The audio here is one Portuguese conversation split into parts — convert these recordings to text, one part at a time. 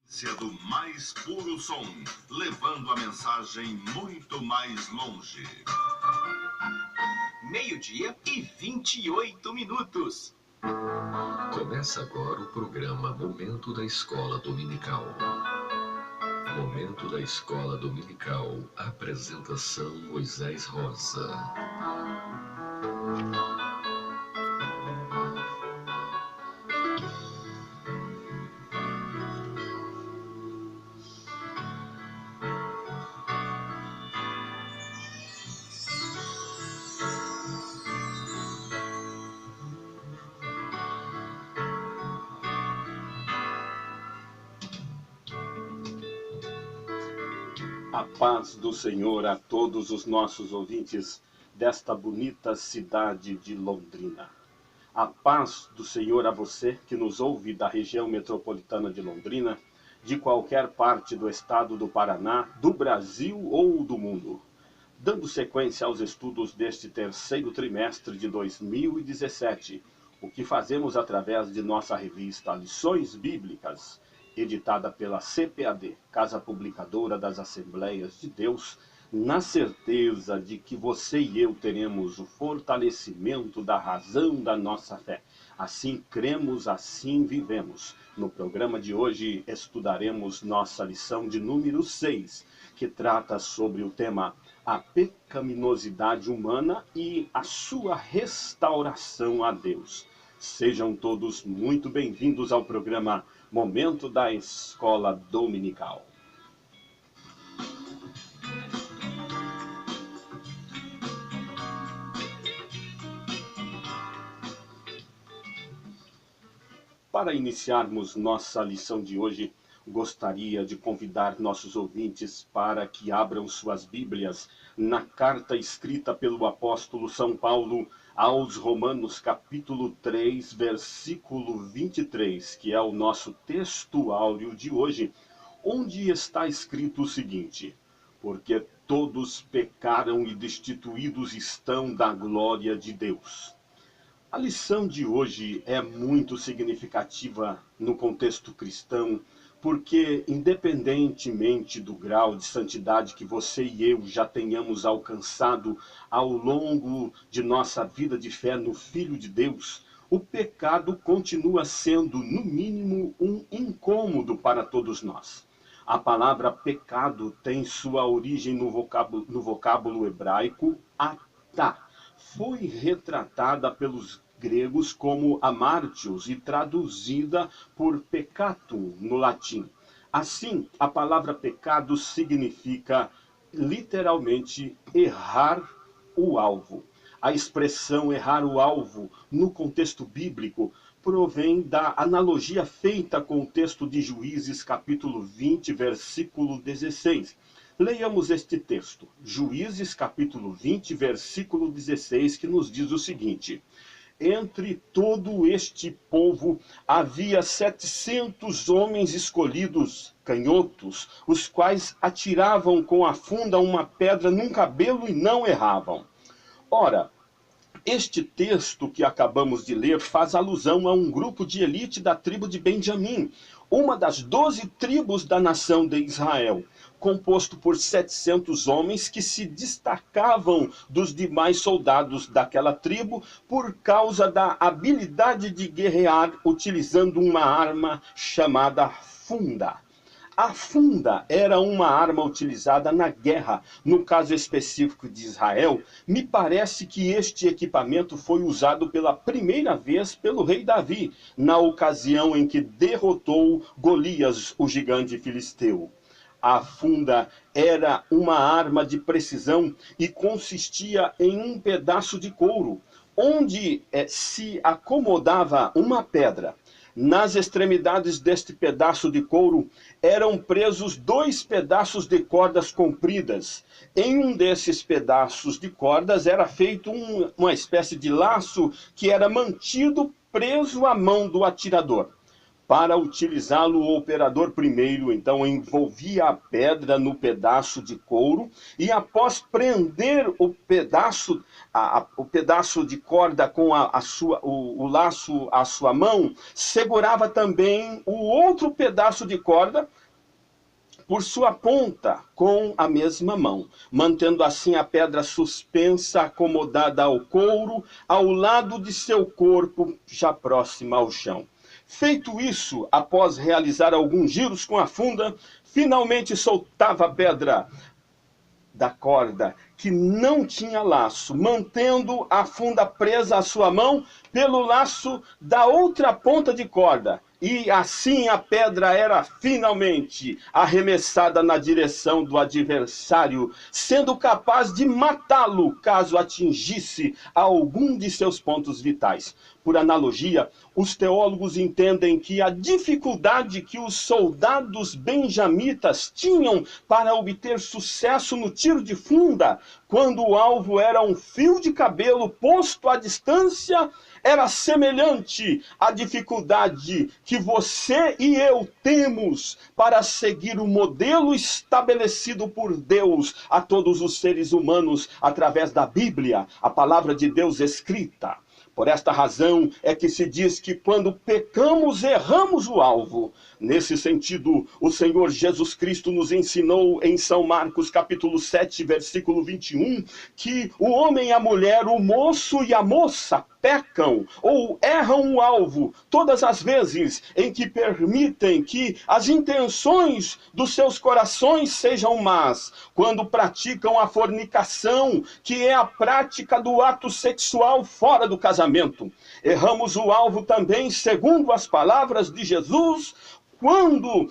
Do mais puro som, levando a mensagem muito mais longe. 12h28. Começa agora o programa Momento da Escola Dominical. Momento da Escola Dominical. Apresentação Moisés Rosa. A paz do Senhor a todos os nossos ouvintes desta bonita cidade de Londrina. A paz do Senhor a você que nos ouve da região metropolitana de Londrina, de qualquer parte do estado do Paraná, do Brasil ou do mundo. Dando sequência aos estudos deste terceiro trimestre de 2017, o que fazemos através de nossa revista Lições Bíblicas, editada pela CPAD, Casa Publicadora das Assembleias de Deus, na certeza de que você e eu teremos o fortalecimento da razão da nossa fé. Assim cremos, assim vivemos. No programa de hoje estudaremos nossa lição de número 6, que trata sobre o tema a pecaminosidade humana e a sua restauração a Deus. Sejam todos muito bem-vindos ao programa Momento da Escola Dominical. Para iniciarmos nossa lição de hoje, gostaria de convidar nossos ouvintes para que abram suas Bíblias na carta escrita pelo apóstolo São Paulo aos Romanos, capítulo 3, versículo 23, que é o nosso texto áureo de hoje, onde está escrito o seguinte: porque todos pecaram e destituídos estão da glória de Deus. A lição de hoje é muito significativa no contexto cristão, porque independentemente do grau de santidade que você e eu já tenhamos alcançado ao longo de nossa vida de fé no Filho de Deus, o pecado continua sendo, no mínimo, um incômodo para todos nós. A palavra pecado tem sua origem no vocábulo hebraico atá. Foi retratada pelos gregos como amártios e traduzida por peccatum no latim. Assim, a palavra pecado significa literalmente errar o alvo. A expressão errar o alvo, no contexto bíblico, provém da analogia feita com o texto de Juízes, capítulo 20, versículo 16. Leiamos este texto, Juízes, capítulo 20, versículo 16, que nos diz o seguinte: entre todo este povo havia 700 homens escolhidos, canhotos, os quais atiravam com a funda uma pedra num cabelo e não erravam. Ora, este texto que acabamos de ler faz alusão a um grupo de elite da tribo de Benjamim, uma das 12 tribos da nação de Israel, composto por 700 homens que se destacavam dos demais soldados daquela tribo por causa da habilidade de guerrear utilizando uma arma chamada funda. A funda era uma arma utilizada na guerra. No caso específico de Israel, me parece que este equipamento foi usado pela primeira vez pelo rei Davi, na ocasião em que derrotou Golias, o gigante filisteu. A funda era uma arma de precisão e consistia em um pedaço de couro, onde se acomodava uma pedra. Nas extremidades deste pedaço de couro eram presos 2 pedaços de cordas compridas. Em um desses pedaços de cordas era feito uma espécie de laço que era mantido preso à mão do atirador. Para utilizá-lo, o operador primeiro, então, envolvia a pedra no pedaço de couro e, após prender o pedaço de corda com o laço à sua mão, segurava também o outro pedaço de corda por sua ponta com a mesma mão, mantendo assim a pedra suspensa, acomodada ao couro, ao lado de seu corpo, já próxima ao chão. Feito isso, após realizar alguns giros com a funda, finalmente soltava a pedra da corda, que não tinha laço, mantendo a funda presa à sua mão pelo laço da outra ponta de corda. E assim a pedra era finalmente arremessada na direção do adversário, sendo capaz de matá-lo caso atingisse algum de seus pontos vitais. Por analogia, os teólogos entendem que a dificuldade que os soldados benjamitas tinham para obter sucesso no tiro de funda, quando o alvo era um fio de cabelo posto à distância, era semelhante à dificuldade que você e eu temos para seguir o modelo estabelecido por Deus a todos os seres humanos através da Bíblia, a palavra de Deus escrita. Por esta razão é que se diz que quando pecamos, erramos o alvo. Nesse sentido, o Senhor Jesus Cristo nos ensinou em São Marcos capítulo 7, versículo 21, que o homem e a mulher, o moço e a moça, pecam ou erram o alvo todas as vezes em que permitem que as intenções dos seus corações sejam más, quando praticam a fornicação, que é a prática do ato sexual fora do casamento. Erramos o alvo também, segundo as palavras de Jesus, quando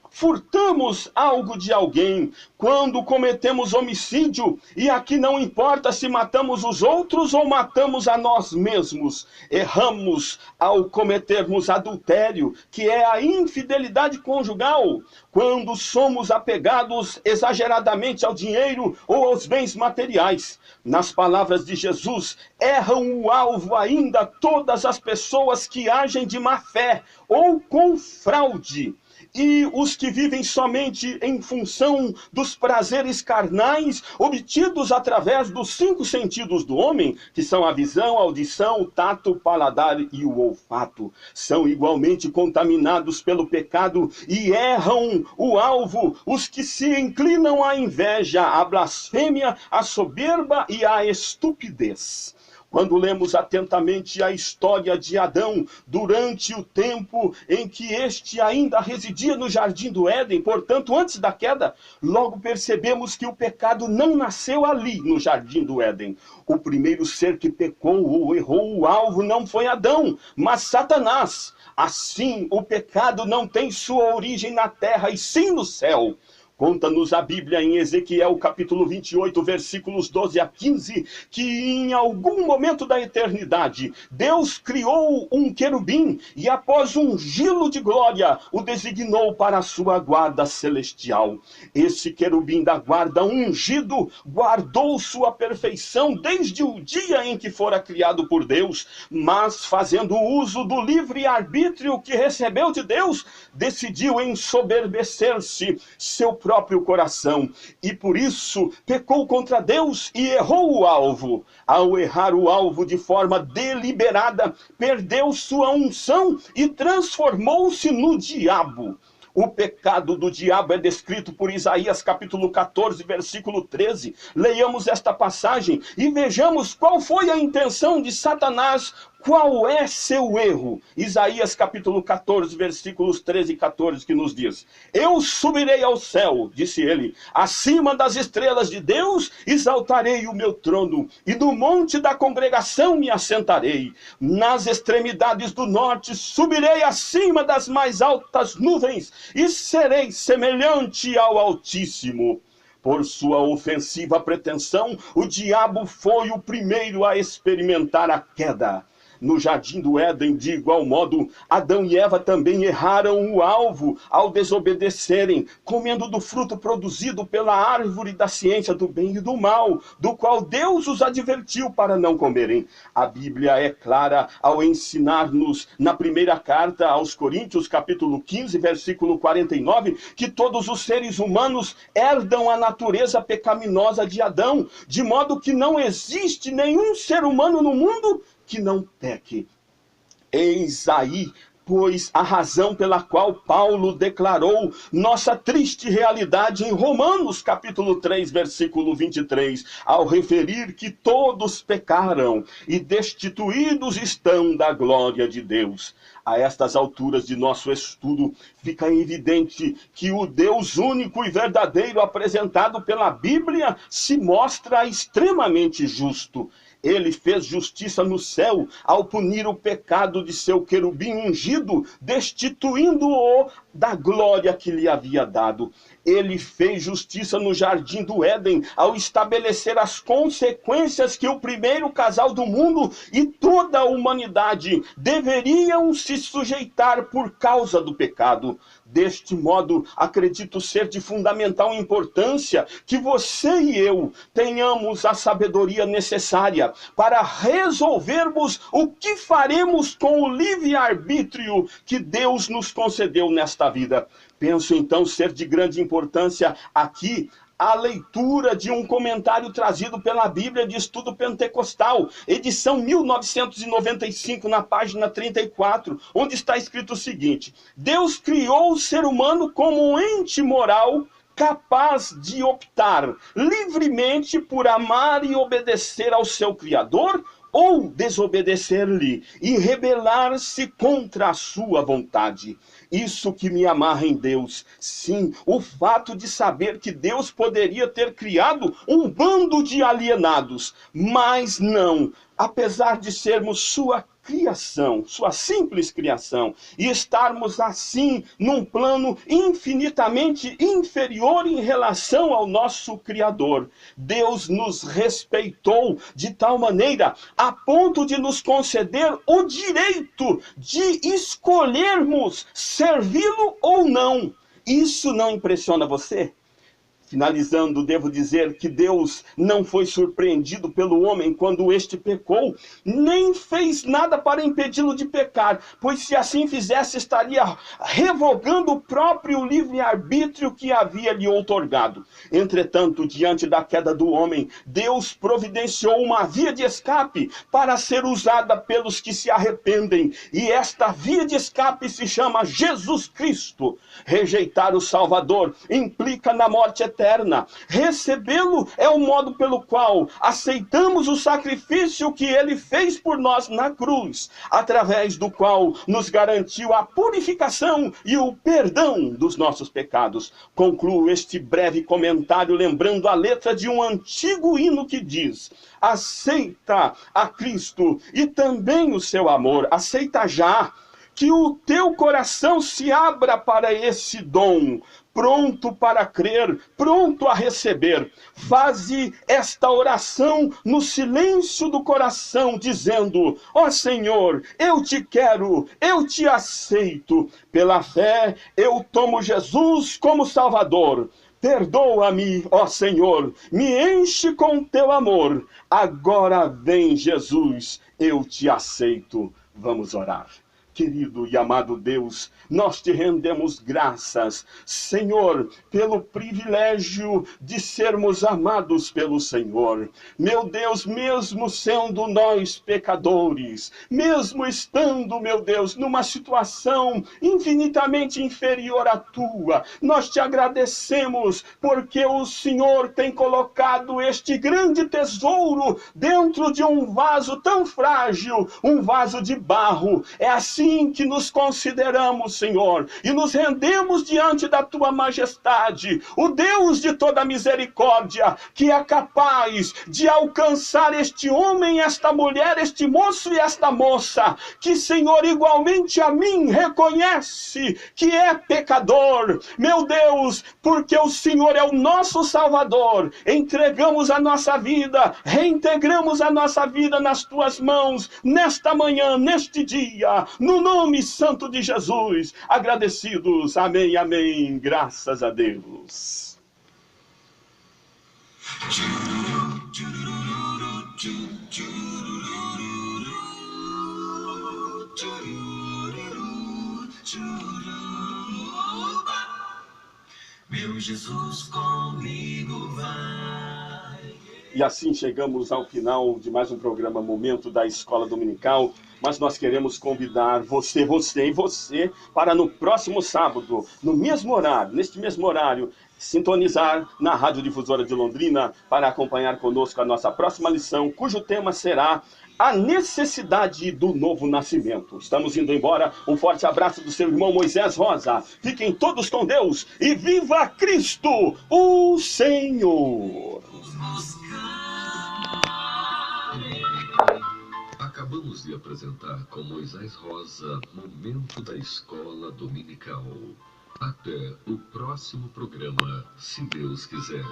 furtamos algo de alguém, quando cometemos homicídio, e aqui não importa se matamos os outros ou matamos a nós mesmos. Erramos ao cometermos adultério, que é a infidelidade conjugal, quando somos apegados exageradamente ao dinheiro ou aos bens materiais. Nas palavras de Jesus, erram o alvo ainda todas as pessoas que agem de má fé ou com fraude. E os que vivem somente em função dos prazeres carnais obtidos através dos 5 sentidos do homem, que são a visão, a audição, o tato, o paladar e o olfato, são igualmente contaminados pelo pecado e erram o alvo, os que se inclinam à inveja, à blasfêmia, à soberba e à estupidez. Quando lemos atentamente a história de Adão, durante o tempo em que este ainda residia no Jardim do Éden, portanto, antes da queda, logo percebemos que o pecado não nasceu ali no Jardim do Éden. O primeiro ser que pecou ou errou o alvo não foi Adão, mas Satanás. Assim, o pecado não tem sua origem na terra e sim no céu. Conta-nos a Bíblia em Ezequiel capítulo 28, versículos 12 a 15, que em algum momento da eternidade, Deus criou um querubim e após ungí-lo de glória, o designou para a sua guarda celestial. Esse querubim da guarda ungido guardou sua perfeição desde o dia em que fora criado por Deus, mas fazendo uso do livre-arbítrio que recebeu de Deus, decidiu ensoberbecer-se seu próprio coração, e por isso pecou contra Deus e errou o alvo. Ao errar o alvo de forma deliberada, perdeu sua unção e transformou-se no diabo. O pecado do diabo é descrito por Isaías capítulo 14, versículo 13. Leiamos esta passagem e vejamos qual foi a intenção de Satanás. Qual é seu erro? Isaías capítulo 14, versículos 13 e 14, que nos diz: Eu subirei ao céu, disse ele, acima das estrelas de Deus, exaltarei o meu trono, e do monte da congregação me assentarei. Nas extremidades do norte subirei acima das mais altas nuvens, e serei semelhante ao Altíssimo. Por sua ofensiva pretensão, o diabo foi o primeiro a experimentar a queda. no jardim do Éden, de igual modo, Adão e Eva também erraram o alvo ao desobedecerem, comendo do fruto produzido pela árvore da ciência do bem e do mal, do qual Deus os advertiu para não comerem. A Bíblia é clara ao ensinar-nos, na primeira carta aos Coríntios, capítulo 15, versículo 49, que todos os seres humanos herdam a natureza pecaminosa de Adão, de modo que não existe nenhum ser humano no mundo que não peque. Eis aí, pois, a razão pela qual Paulo declarou nossa triste realidade em Romanos, capítulo 3, versículo 23, ao referir que todos pecaram e destituídos estão da glória de Deus. A estas alturas de nosso estudo, fica evidente que o Deus único e verdadeiro apresentado pela Bíblia se mostra extremamente justo. Ele fez justiça no céu ao punir o pecado de seu querubim ungido, destituindo-o da glória que lhe havia dado. Ele fez justiça no jardim do Éden ao estabelecer as consequências que o primeiro casal do mundo e toda a humanidade deveriam se sujeitar por causa do pecado. Deste modo, acredito ser de fundamental importância que você e eu tenhamos a sabedoria necessária para resolvermos o que faremos com o livre-arbítrio que Deus nos concedeu nesta vida. Penso então ser de grande importância aqui a leitura de um comentário trazido pela Bíblia de Estudo Pentecostal, edição 1995, na página 34, onde está escrito o seguinte: Deus criou o ser humano como um ente moral capaz de optar livremente por amar e obedecer ao seu Criador, ou desobedecer-lhe e rebelar-se contra a sua vontade. Isso que me amarra em Deus. Sim, o fato de saber que Deus poderia ter criado um bando de alienados, mas não. Apesar de sermos sua criação, sua simples criação, e estarmos assim num plano infinitamente inferior em relação ao nosso Criador, Deus nos respeitou de tal maneira a ponto de nos conceder o direito de escolhermos servi-lo ou não. Isso não impressiona você? Finalizando, devo dizer que Deus não foi surpreendido pelo homem quando este pecou, nem fez nada para impedi-lo de pecar, pois se assim fizesse, estaria revogando o próprio livre-arbítrio que havia lhe outorgado. Entretanto, diante da queda do homem, Deus providenciou uma via de escape para ser usada pelos que se arrependem, e esta via de escape se chama Jesus Cristo. Rejeitar o Salvador implica na morte eterna. Recebê-lo é o modo pelo qual aceitamos o sacrifício que ele fez por nós na cruz, através do qual nos garantiu a purificação e o perdão dos nossos pecados. Concluo este breve comentário lembrando a letra de um antigo hino que diz: aceita a Cristo e também o seu amor, aceita já, que o teu coração se abra para esse dom, pronto para crer, pronto a receber. Faze esta oração no silêncio do coração, dizendo: ó Senhor, eu te quero, eu te aceito. Pela fé, eu tomo Jesus como Salvador. Perdoa-me, ó Senhor, me enche com teu amor. Agora vem, Jesus, eu te aceito. Vamos orar. Querido e amado Deus, nós te rendemos graças, Senhor, pelo privilégio de sermos amados pelo Senhor. Meu Deus, mesmo sendo nós pecadores, mesmo estando, meu Deus, numa situação infinitamente inferior à tua, nós te agradecemos porque o Senhor tem colocado este grande tesouro dentro de um vaso tão frágil, um vaso de barro. É assim assim que nos consideramos, Senhor, e nos rendemos diante da tua majestade, o Deus de toda misericórdia, que é capaz de alcançar este homem, esta mulher, este moço e esta moça, que, Senhor, igualmente a mim reconhece que é pecador. Meu Deus, porque o Senhor é o nosso Salvador, entregamos a nossa vida, reintegramos a nossa vida nas tuas mãos, nesta manhã, neste dia, no nome santo de Jesus, agradecidos, amém, amém, graças a Deus. Meu Jesus comigo vai. E assim chegamos ao final de mais um programa Momento da Escola Dominical, mas nós queremos convidar você para no próximo sábado, no mesmo horário, neste mesmo horário, sintonizar na Rádio Difusora de Londrina para acompanhar conosco a nossa próxima lição, cujo tema será a necessidade do novo nascimento. Estamos indo embora. Um forte abraço do seu irmão Moisés Rosa. Fiquem todos com Deus e viva Cristo, o Senhor! Acabamos de apresentar com Moisés Rosa Momento da Escola Dominical. Até o próximo programa, se Deus quiser.